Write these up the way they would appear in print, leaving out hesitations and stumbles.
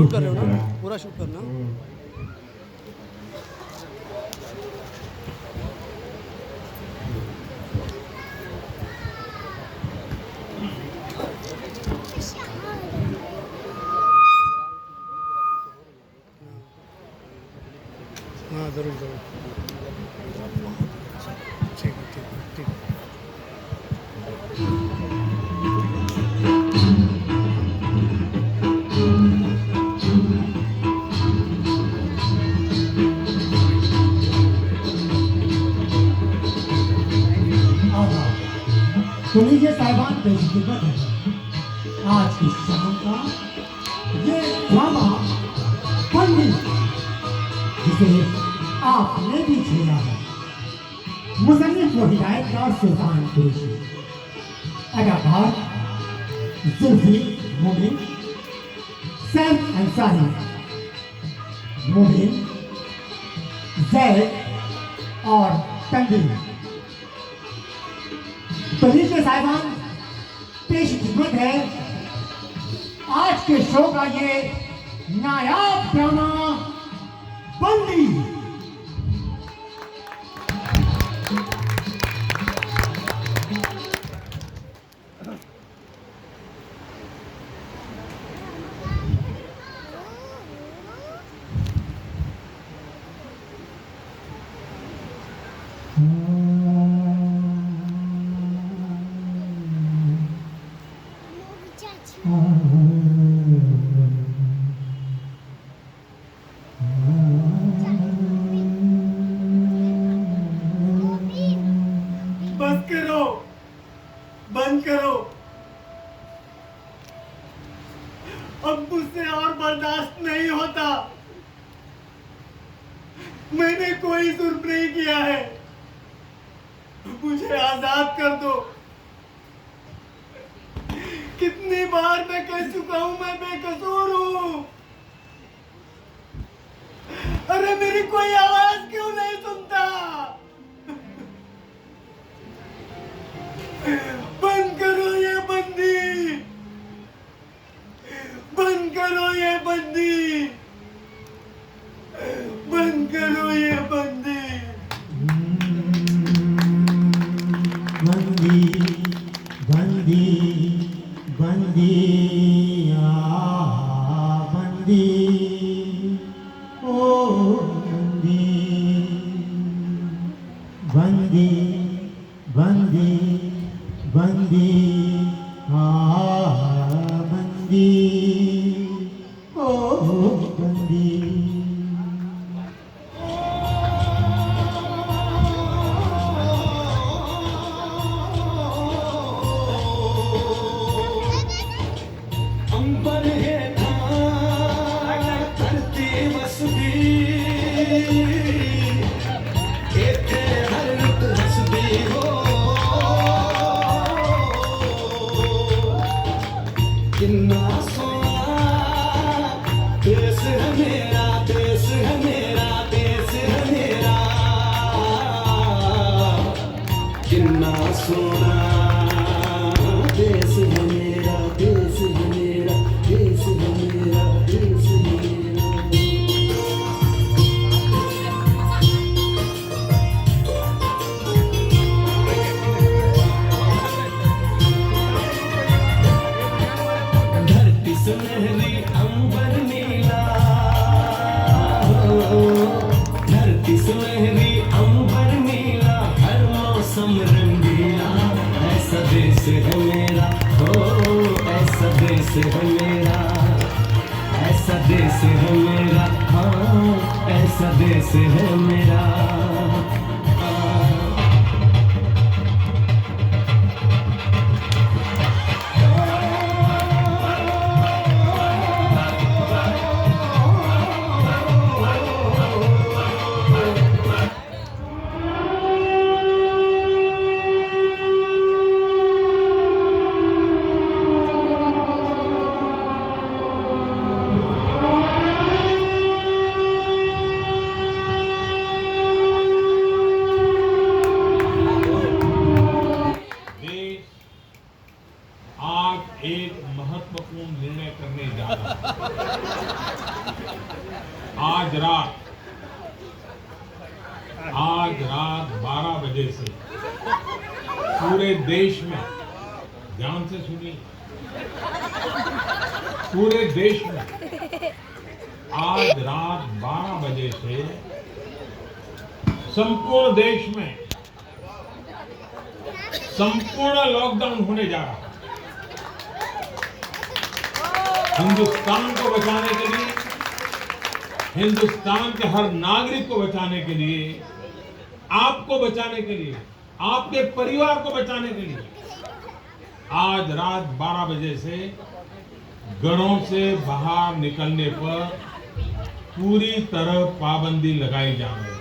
Shoot कर रहे हो ना, पूरा शूट करना। हाँ ज़रूर ज़रूर, ठीक है ठीक है ठीक है। तो लीजिए साहिबान, बेशकीमत है आज की शाम का ये ड्रामा बंदी, जिसे आपने भी छेड़ा है। मुसन्निफ व हिदायतकार सुल्तान कुरैशी, अदाकार जुल्फी मोमिन, सैम अंसारी, मोमिन, जैद और तंजीम। तो लीजिए साहिबान, पेश खिदमत है आज के शो का ये नायाब ड्रामा बंदी। बस करो, बंद करो। अब मुझसे और बर्दाश्त नहीं होता। मैंने कोई जुर्म नहीं किया है, मुझे आजाद कर दो। कितनी बार मैं कह चुका हूं मैं बेकसूर हूं। अरे मेरी कोई आवाज क्यों नहीं सुनता? बंद करो ये बंदी, बंद करो ये बंदी, बंद करो ये बंदी। बंदी बंदी बंदी बंदी, ओ बंदी बंदी बंदी बंदी बंदी, ओ बंदी। अंबर है धरती बसदी, एते हर रुत हसदी हो। किन्ना सोना देश है मेरा, देश है मेरा, देश है मेरा। किन्ना सोना देश है मेरा, देश है मेरा, देश है मेरा, देश है मेरा। धरती सुनहरी अंबर नीला, धरती सुनहरी अंबर नीला, हर मौसम रंगीला। ऐसा देश है मेरा, हो ऐसा देश है मेरा, ऐसा देश है मेरा, हाँ ऐसा देश है मेरा। आज रात 12 बजे से पूरे देश में, ध्यान से सुनिए, पूरे देश में आज रात 12 बजे से संपूर्ण देश में संपूर्ण लॉकडाउन होने जा रहा है। हिंदुस्तान को बचाने के लिए, हिंदुस्तान के हर नागरिक को बचाने के लिए, आपको बचाने के लिए, आपके परिवार को बचाने के लिए आज रात 12 बजे से घरों से बाहर निकलने पर पूरी तरह पाबंदी लगाई जा रही है।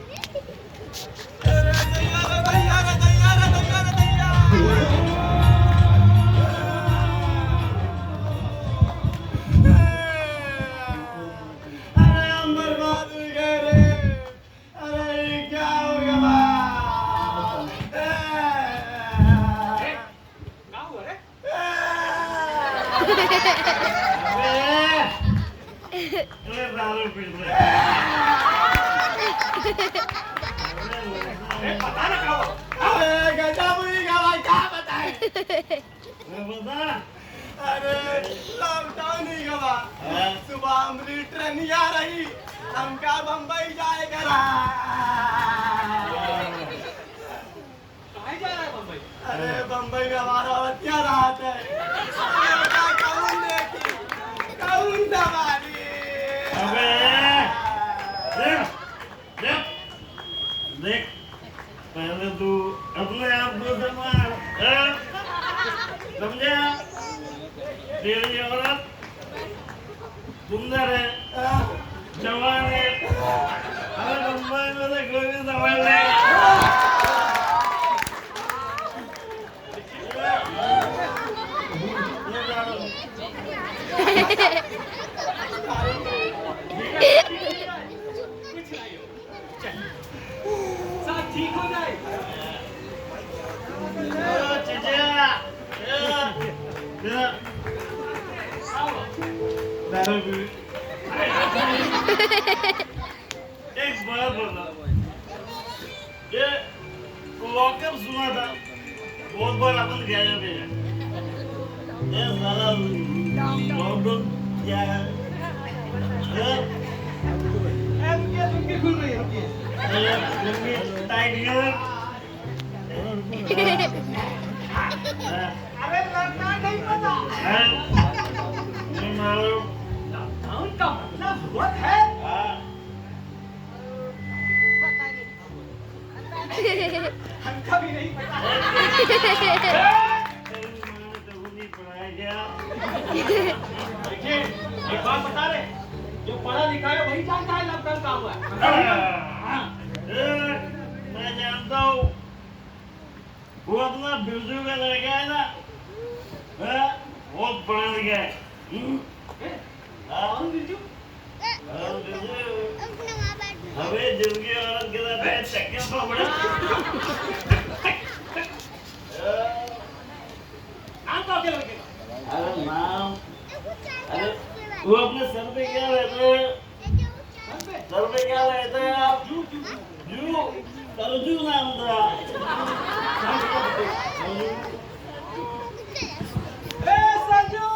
अरे लॉकडाउन ही गवा, सुबह हमारी ट्रेन नहीं आ रही, हम क्या बम्बई जाएगा? कहाँ जा रहा है बम्बई? अरे बम्बई में हमारा बतिया रात है, कौन देखी, कौन दबारी? अबे देख देख, पहले तू अपने आप को संभाल, समझा? तेरी औरत सुंदर है, जवान है, अरे मुंबई में से कोई भी संभाल नहीं। सब ठीक हो जाए। एक बात बोला, ये लॉकअप सुना था, बहुत बार अपन गया है, ये साला लॉकडाउन क्या है? रुकिए खुल रही है, टाइट अरे लॉकडाउन नहीं पता, नहीं मालूम। लॉकडाउन का मतलब बहुत है। हमका भी नहीं पता। देखिए, एक बात बता रहे, जो पढ़ा लिखा है वही जानता है लॉकडाउन का हुआ है। मैं जानता हूँ, वो अपना बिरजू का लड़का है ना, बहुत पढ़ा लिखा है। कौन बिरजू? हमें जिनकी औरत के साथ है, चक्कर तो बड़ा। नाम तो क्या लड़के? अरे नाम, अरे वो अपने सर पे क्या रहता है? सर पे क्या रहता है आप? जू, सरजू नाम था। ए सजू!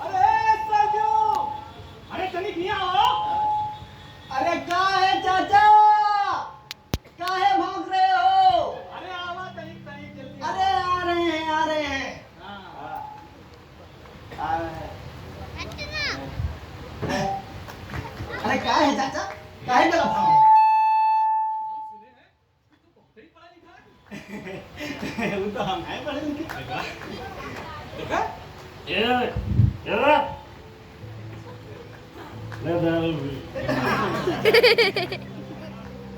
अरे सजू! अरे तनिक नहीं आओ? अरे क्या है चाचा? क्या है भाग रहे हो? अरे आवा तनिक तनिक जल्दी। अरे आ रहे हैं, आ रहे हैं। आ रहे हैं। अरे क्या है चाचा? क्या है मेरा भाव? वो तो हम हैं पढ़े लिखे। देखा? ये मैं दारू पी।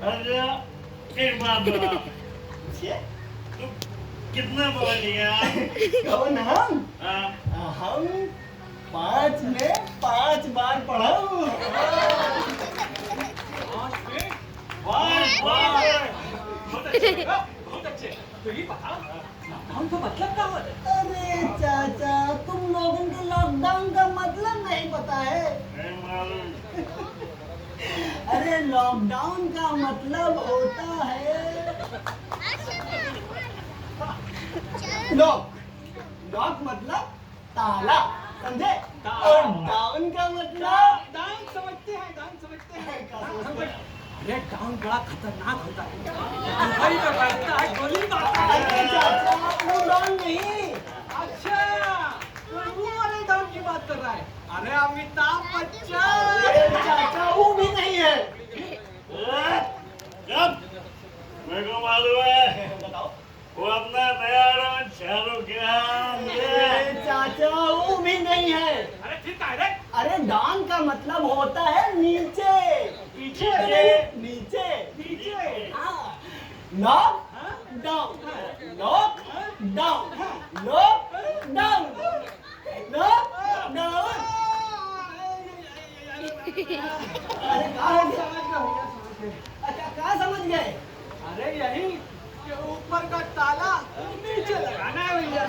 अच्छा, एक बात बता, तू कितना पढ़ा लिया? कौन हम? हाँ, हम 5 में 5 बार पढ़ा हूँ। बहुत अच्छे। तो ये बताओ, लॉकडाउन का मतलब क्या होता है? अरे चाचा, तुम लोगों को लॉकडाउन का मतलब नहीं पता है। नहीं मालूम। लॉकडाउन का मतलब होता है लॉक। लॉक मतलब ताला, समझे? और डाउन का मतलब डाउन समझते हैं, डाउन समझते हैं। अरे डाउन बड़ा खतरनाक होता है। भाई तो बैठता है, गोली मारता है। अरे चाचा, वो डाउन नहीं। अच्छा, तो वो वाले डाउन की बात कर रहा है। अरे अमिताभ बच्चन। अरे चाचा, वो भी नहीं है। जब मेरे को मालूम है वो अपना तैयार शाहरुख खान। अरे चाचा, वो भी नहीं है। अरे फिर क्या है रे? अरे डाउन का मतलब होता है नीचे, पीछे। नीचे, नीचे। हाँ। Lock down, lock down, lock down, lock down. अरे कहाँ गए? अच्छा, कहाँ समझ गए? अरे यही कि ऊपर का ताला नीचे लगाना है भैया।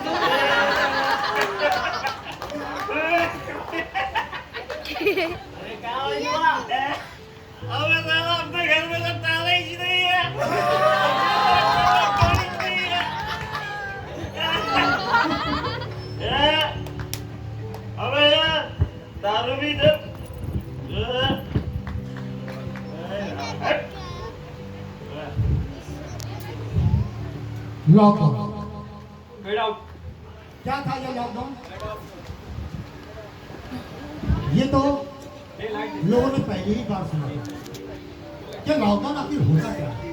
अरे क्या हुआ? अबे साला अपने घर में तो ताला ही नहीं है। अबे यार दारू भी दे। Lockdown get out. क्या था ये लॉकडाउन? ये तो लोगों ने पहले ही बार सुना था कि लॉकडाउन आखिर होता क्या है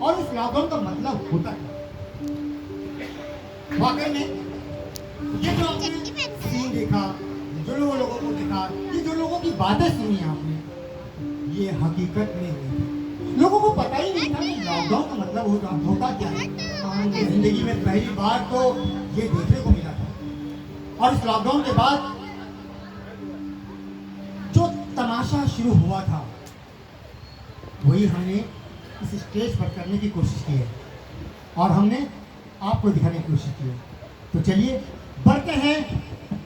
और इस लॉकडाउन का मतलब होता क्या। वाकई में ये जो आपने सीन देखा, जो लोगों को देखा, ये जो लोगों की बातें सुनी आपने, ये हकीकत में हुई थी। लोगों को पता ही नहीं था कि लॉकडाउन का मतलब होता क्या है। जिंदगी में पहली बार तो ये देखने को मिला था। और इस लॉकडाउन के बाद जो तमाशा शुरू हुआ था वही हमने इस स्टेज पर करने की कोशिश की है और हमने आपको दिखाने की कोशिश की है। तो चलिए बढ़ते हैं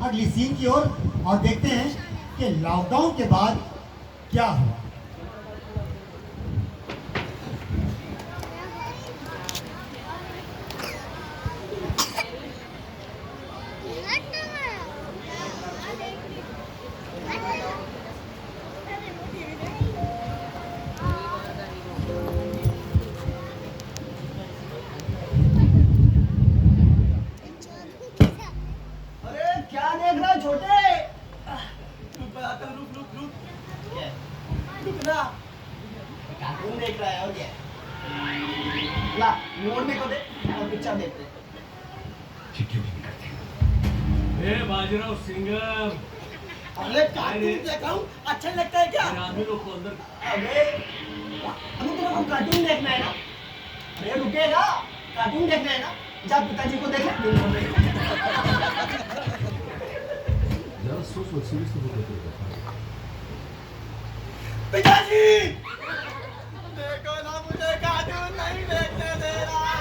अगली सीन की ओर और देखते हैं कि लॉकडाउन के बाद क्या हुआ। अरे क्या देख रहा है छोटे? रुक ना, कार्टून देख रहा है और क्या? ला मोड़ने को दे और पिक्चर देखते हैं। बाजीराव सिंगर, अरे कार्टून देख रहा हूँ, अच्छा लगता है क्या? आदमी लोग को अंदर। अबे तेरे को कार्टून देखना है ना? अरे रुकेगा, कार्टून देखना है ना? जा पिताजी को देख ले। पिताजी देखो ना, मुझे कार्टून नहीं देखने दे रहा।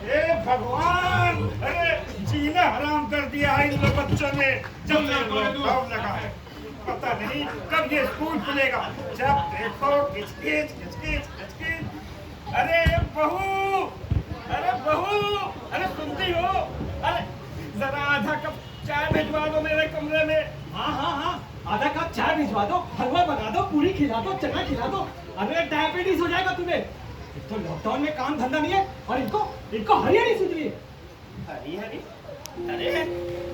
हे भगवान, अरे जीना हराम कर दिया है इन लोग बच्चों ने। जब लॉकडाउन लगा है पता नहीं कब ये स्कूल खुलेगा। जब देखो किचकिच किचकिच किचकिच। अरे बहू, अरे बहू, अरे सुनती हो? अरे जरा आधा कप चाय भिजवा दो मेरे कमरे में। हाँ हाँ हाँ, आधा कप चाय भिजवा दो, हलवा बना दो, पूरी खिला दो, चना खिला दो। अरे डायबिटीज हो जाएगा तुम्हें। एक तो लॉकडाउन में काम धंधा नहीं है और इनको हरियाणी सूझ रही है। हरी हरी, अरे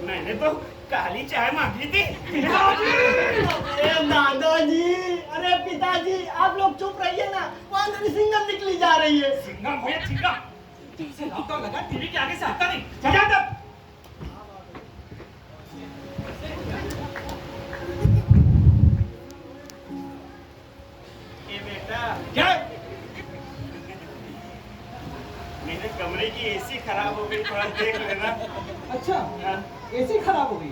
मैंने तो काली चाय मांगी थी। अरे दादाजी, अरे पिताजी, आप लोग चुप रहिए ना, वहाँ से सिंगम निकली जा रही है। सिंगम भैया सिंगम। जब से लॉकडाउन लगा टीवी के आगे से हटता नहीं। चल जा तब। ये बेटा क्या? मेरे कमरे की एसी खराब हो गई, थोड़ा देख लेना। अच्छा, एसी खराब हो गई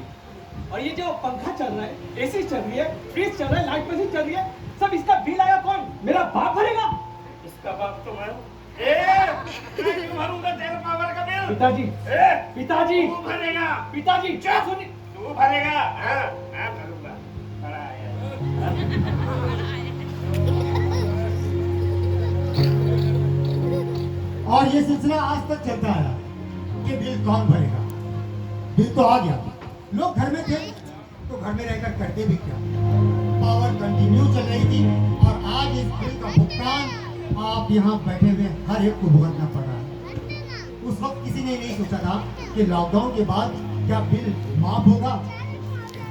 और ये जो पंखा चल रहा है, एसी चल रही है, फ्रिज चल रहा है, लाइट मशीन चल रही है, सब इसका बिल आया कौन? मेरा बाप भरेगा। इसका बाप तो मैं हूँ। मैं क्यों भरूंगा तेरे पावर का बिल? पिताजी, पिताजी, तू भरेगा। पिताजी, क्या सुनी? तू भरेगा। हाँ, मैं भरूंगा। बड़ा आया। ये सिलसिला आज तक चलता आया कि बिल कौन भरेगा। बिल तो आ गया, लोग घर में थे तो घर में रहकर करते भी क्या, पावर कंटिन्यू चल रही थी और आज इस बिल का भुगतान आप यहाँ बैठे हुए हर एक को भुगतना पड़ रहा है। उस वक्त किसी ने नहीं सोचा था कि लॉकडाउन के बाद क्या बिल माफ होगा।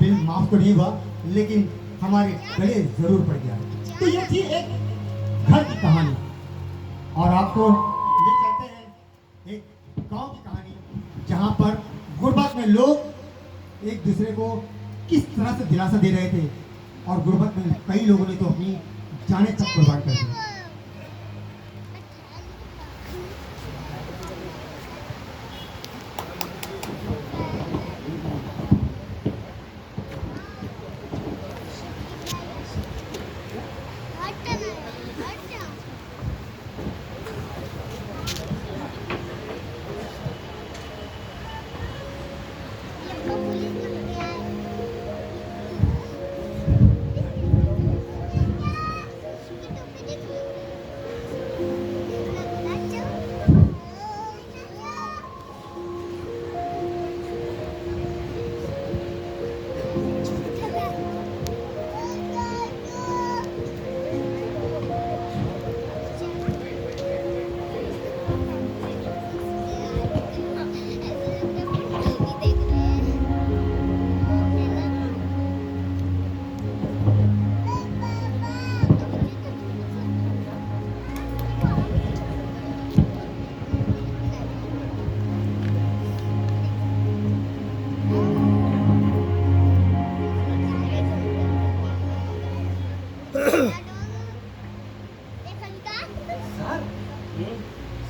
बिल माफ तो नहीं हुआ, लेकिन हमारे गले जरूर पड़ गया। तो ये थी एक घर की कहानी, और आपको ले चलते हैं एक गांव की कहानी, जहां पर गुर्बत में लोग एक दूसरे को किस तरह से दिलासा दे रहे थे, और गुर्बत में कई लोगों ने तो अपनी जाने तक कुर्बान कर दी।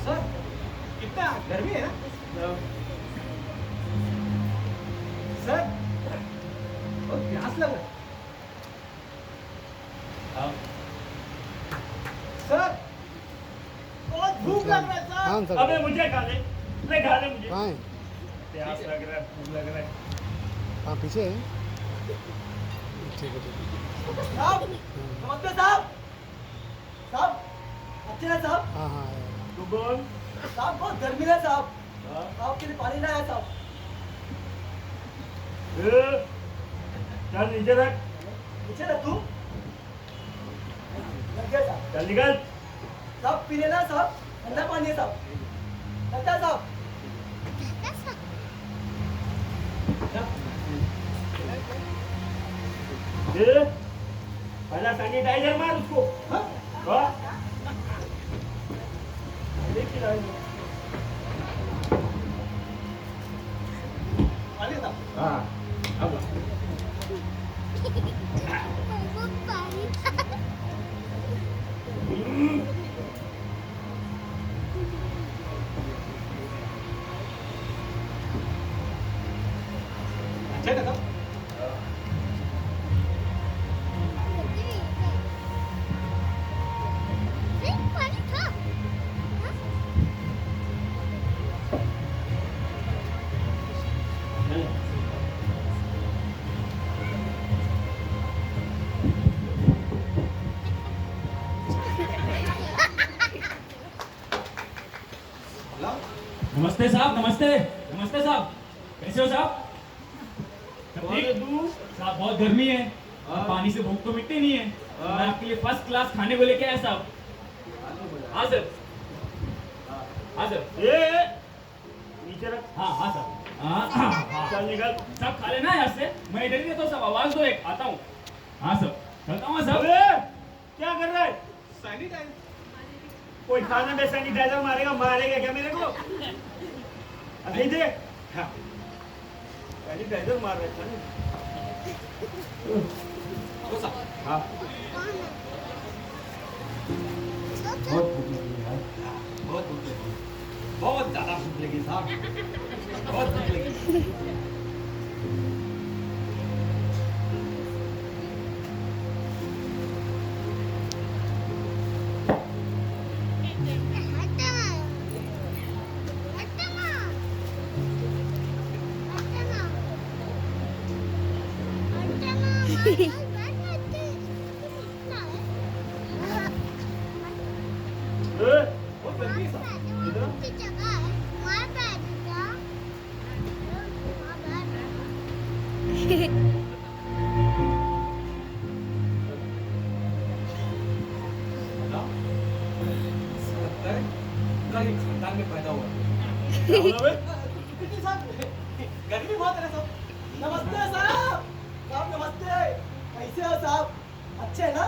सर कितना गर्मी है ना सर, बहुत प्यास लग रहा है सर, बहुत भूख लग रहा है हाँ साहब। अंकल, अबे मुझे खा ले मुझे, कहाँ है? प्यास लग रहा है, भूख लग रहा है। हाँ पीछे है। ठीक है ठीक है। साहब नमस्ते साहब। साहब अच्छे हैं साहब। हाँ हाँ तू बोल। साहब बहुत गर्मी है साहब, आपके लिए पानी लाया साहब। ए, चल नीचे रख, नीचे रख तू। लग गया साहब। चल निकल। साहब पी लेना साहब, ठंडा पानी है साहब। लगता है साहब। ए, पहला सैनिटाइजर मार उसको। हाँ? वाह, देखिए ना पानी साहब। हाँ, अब अच्छा है ना नमस्ते साहब, नमस्ते नमस्ते साहब, कैसे हो साहब? सब ठीक? साहब बहुत गर्मी है, पानी से भूख तो मिटती नहीं है। मैं आपके लिए फर्स्ट क्लास खाने को लेके आया साहब। हाँ सर, हाँ सर, ए, नीचे रख। हाँ हाँ सर, हाँ चल निकल। सब खा लेना यहाँ से, मैं इधर ही रहता हूँ, सब आवाज दो, एक आता हूँ। हाँ सर, चलता हूँ सब। अबे, क्या कर रहा है? सैनिटाइजर कोई खाने में सैनिटाइजर मारेगा, मारेगा क्या मेरे को? अभी दे। हाँ, सैनिटाइजर मार रहा था ना। हाँ, बहुत भूख लगी यार, बहुत भूख लगी, बहुत ज्यादा भूख लगी साहब, बहुत भूख लगी। ए, बहुत गर्मी है साहब, पिटी साहब, गर्मी बहुत है ना साहब। नमस्ते साहब। साहब नमस्ते। कैसे हो साहब? अच्छे हैं ना?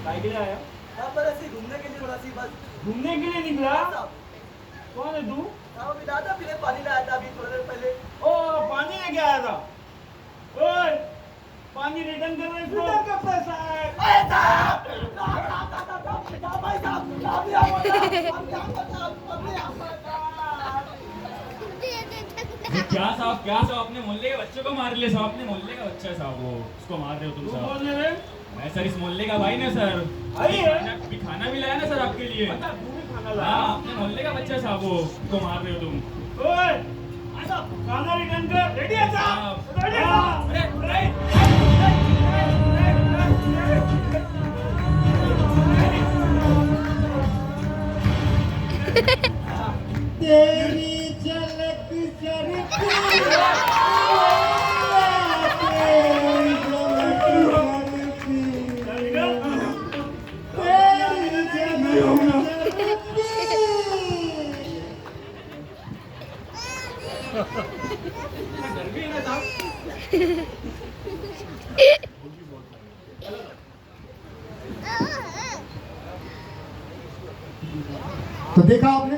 काय के लिए आया? साहब बस ऐसे ही घूमने के लिए, थोड़ा सी बस। घूमने के लिए निकला? साहब कौन है तू? साहब अभी दादा पीने पानी लाया था अभी थोड़ी देर पहले। ओ पानी लेके आया था। ओए पानी रिटर्न कर रहे इसको। रिटर्न का पैसा है। अरे साहब! साहब भाई साहब! साहब यहाँ पर साहब! अपने यहाँ पर साहब! ये क्या साहब अपने मोहल्ले के बच्चों को मार लिया साहब, अपने मोहल्ले का बच्चा है साहब, वो उसको मार रहे हो तुम तू साहब। बोल रहे? मैं सर इस मोहल्ले का भाई ना सर। भाई है? अभी खाना भी लाया ना सर आपके लिए। अच्छा तू भी खाना हाँ लाया? अपने मोहल्ले का बच्चा है साहब, वो उसको मार रहे हो तुम। ओए खाना रिटर्न कर। रेडी है साहब? रेडी है साहब? अरे तेरी झलक चरती गर्मी है ना साहब? तो देखा आपने,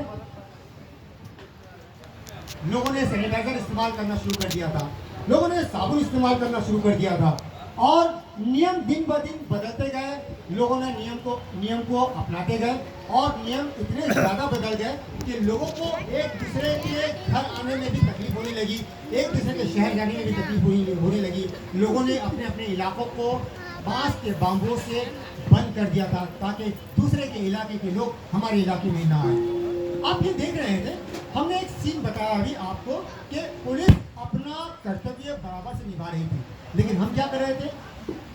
लोगों ने सैनिटाइजर इस्तेमाल करना शुरू कर दिया था, लोगों ने साबुन इस्तेमाल करना शुरू कर दिया था, और नियम दिन ब दिन बदलते गए। लोगों ने नियम को अपनाते गए, और नियम इतने ज़्यादा बदल गए कि लोगों को एक दूसरे के घर आने में भी तकलीफ होने लगी, एक दूसरे के शहर जाने में भी तकलीफ होने लगी। लोगों ने अपने अपने इलाकों को बांस के बाम्बों से बंद कर दिया था ताकि दूसरे के इलाके के लोग हमारे इलाके में ना आए। आप ये देख रहे थे, हमने एक सीन बताया अभी आपको कि पुलिस अपना कर्तव्य बराबर से निभा रही थी, लेकिन हम क्या कर रहे थे?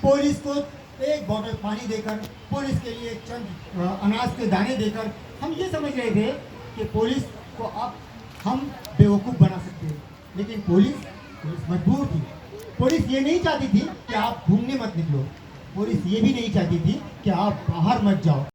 पुलिस को एक बोतल पानी देकर, पुलिस के लिए चंद अनाज के दाने देकर हम ये समझ रहे थे कि पुलिस को अब हम बेवकूफ़ बना सकते हैं। लेकिन पुलिस मजबूर थी। पुलिस ये नहीं चाहती थी कि आप घूमने मत निकलो, पुलिस ये भी नहीं चाहती थी कि आप बाहर मत जाओ।